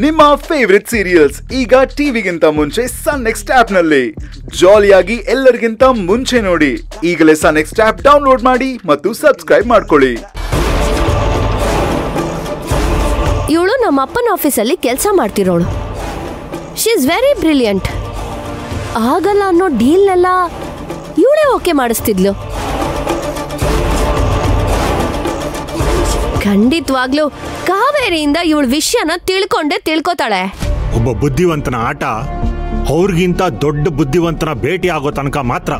ನಿಮ್ಮ favourite serials ಈಗ ಟಿವಿಗಿಂತ ಮುಂಚೆ ಸನ್ ನೆಕ್ಸ್ಟ್ ಆಪ್ ನಲ್ಲಿ ಜಾಲಿಯಾಗಿ ಎಲ್ಲರಿಗಿಂತ ಮುಂಚೆ ನೋಡಿ. ಈಗಲೇ ಸನ್ ನೆಕ್ಸ್ಟ್ ಆಪ್ ಡೌನ್ಲೋಡ್ ಮಾಡಿ ಮತ್ತು ಸಬ್ಸ್ಕ್ರೈಬ್ ಮಾಡ್ಕೊಳ್ಳಿ. ಇವಳು ನಮ್ಮ ಅಪ್ಪನ ಆಫೀಸಲ್ಲಿ ಕೆಲಸ ಮಾಡ್ತಿರೋಳು. She is very brilliant. ಆಗಲ್ಲ ಅನ್ನೋ ಡೀಲ್ನೆಲ್ಲ ಇವಳೇ ಓಕೆ ಮಾಡಿಸ್ತಿದ್ಲು. ಖಂಡಿತವಾಗ್ಲೂ ಕಾವೇರಿಯಿಂದ ಇವಳ ವಿಷಯನ ತಿಳ್ಕೋತಾಳೆ. ಒಬ್ಬ ಬುದ್ಧಿವಂತನ ಆಟ ಅವ್ರಿಗಿಂತ ದೊಡ್ಡ ಬುದ್ಧಿವಂತನ ಭೇಟಿ ಆಗೋ ತನಕ ಮಾತ್ರ.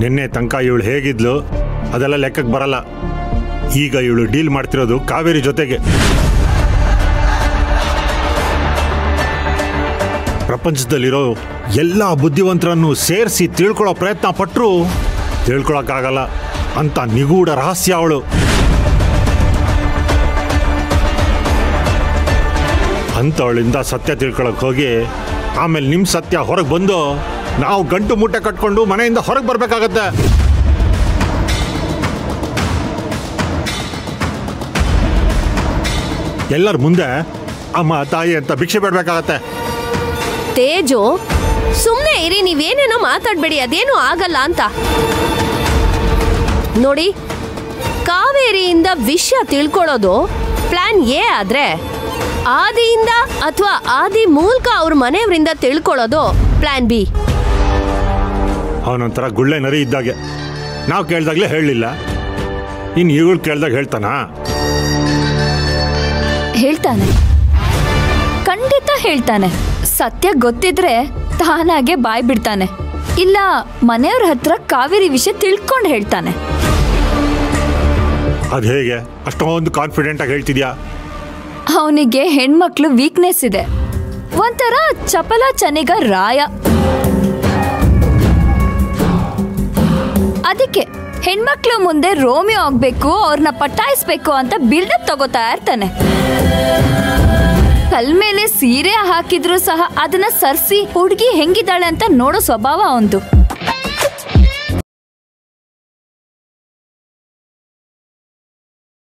ನಿನ್ನೆ ತನಕ ಇವಳು ಹೇಗಿದ್ಲು ಅದೆಲ್ಲ ಲೆಕ್ಕಕ್ಕೆ ಬರಲ್ಲ. ಈಗ ಇವಳು ಡೀಲ್ ಮಾಡ್ತಿರೋದು ಕಾವೇರಿ ಜೊತೆಗೆ. ಪ್ರಪಂಚದಲ್ಲಿರೋ ಎಲ್ಲ ಬುದ್ಧಿವಂತರನ್ನು ಸೇರಿಸಿ ತಿಳ್ಕೊಳ್ಳೋ ಪ್ರಯತ್ನ ಪಟ್ಟರು ತಿಳ್ಕೊಳಕ್ಕಾಗಲ್ಲ ಅಂತ ನಿಗೂಢ ರಹಸ್ಯ ಅವಳು. ಅಂಥವಳಿಂದ ಸತ್ಯ ತಿಳ್ಕೊಳಕ್ ಹೋಗಿ ಆಮೇಲೆ ನಿಮ್ಮ ಸತ್ಯ ಹೊರಗೆ ಬಂದು ನಾವು ಗಂಟು ಮೂಟೆ ಕಟ್ಕೊಂಡು ಮನೆಯಿಂದ ಹೊರಗೆ ಬರ್ಬೇಕಾಗತ್ತೆ. ಎಲ್ಲರ ಮುಂದೆ ಅಮ್ಮ ತಾಯಿ ಅಂತ ಭಿಕ್ಷೆ ಬೇಡಬೇಕಾಗತ್ತೆ. ತೇಜು, ಸುಮ್ಮನೆ ಇರಿ, ನೀವೇನೇನೋ ಮಾತಾಡ್ಬೇಡಿ, ಅದೇನು ಆಗಲ್ಲ ಅಂತ. ನೋಡಿ, ಕಾವೇರಿಯಿಂದ ವಿಷಯ ತಿಳ್ಕೊಳ್ಳೋದು ಪ್ಲಾನ್ ಎ ಆದ್ರೆ, ಆದಿಯಿಂದ ಅಥವಾ ಆದಿ ಮೂಲಕ ಅವ್ರ ಮನೆಯವರಿಂದ ತಿಳ್ಕೊಳ್ಳೋದು ಪ್ಲಾನ್ ಬಿ. ಅವನೊಂಥರ ಗುಳ್ಳೆ ನರಿ ಇದ್ದಾಗೆ. ನಾವು ಕೇಳ್ದಾಗ್ಲೇ ಹೇಳಲಿಲ್ಲ, ಇನ್ನು ಇವಳು ಕೇಳ್ದಾಗ ಹೇಳ್ತಾನೆ. ಖಂಡಿತ ಹೇಳ್ತಾನೆ. ಸತ್ಯ ಗೊತ್ತಿದ್ರೆ ತಾನಾಗೆ ಬಾಯ್ ಬಿಡ್ತಾನೆ, ಇಲ್ಲ ಮನೆಯವ್ರ ಹತ್ರ ಕಾವೇರಿ ವಿಷಯ ತಿಳ್ಕೊಂಡು ಹೇಳ್ತಾನೆ. ಅದು ಹೇಗೆ ಅಷ್ಟೊಂದು ಕಾನ್ಫಿಡೆಂಟ್ ಆಗಿ ಹೇಳ್ತಿದ್ಯಾ? ಅವನಿಗೆ ಹೆಣ್ಮಕ್ಳು ವೀಕ್ನೆಸ್ ಇದೆ. ಒಂಥರ ಚಪಲ ಚನಿಗ ರಾಯ. ಅದಕ್ಕೆ ಹೆಣ್ಮಕ್ಳು ಮುಂದೆ ರೋಮಿಯೋ ಆಗ್ಬೇಕು, ಅವ್ರನ್ನ ಪಟಾಯಿಸ್ಬೇಕು ಅಂತ ಬಿಲ್ಡಪ್ ತಗೋತಾ ಇರ್ತಾನೆ. ಕಲ್ ಮೇಲೆ ಸೀರೆ ಹಾಕಿದ್ರು ಸಹ ಅದನ್ನ ಸರ್ಸಿ ಹುಡುಗಿ ಹೆಂಗಿದ್ದಾಳೆ ಅಂತ ನೋಡೋ ಸ್ವಭಾವ ಅವಂದು.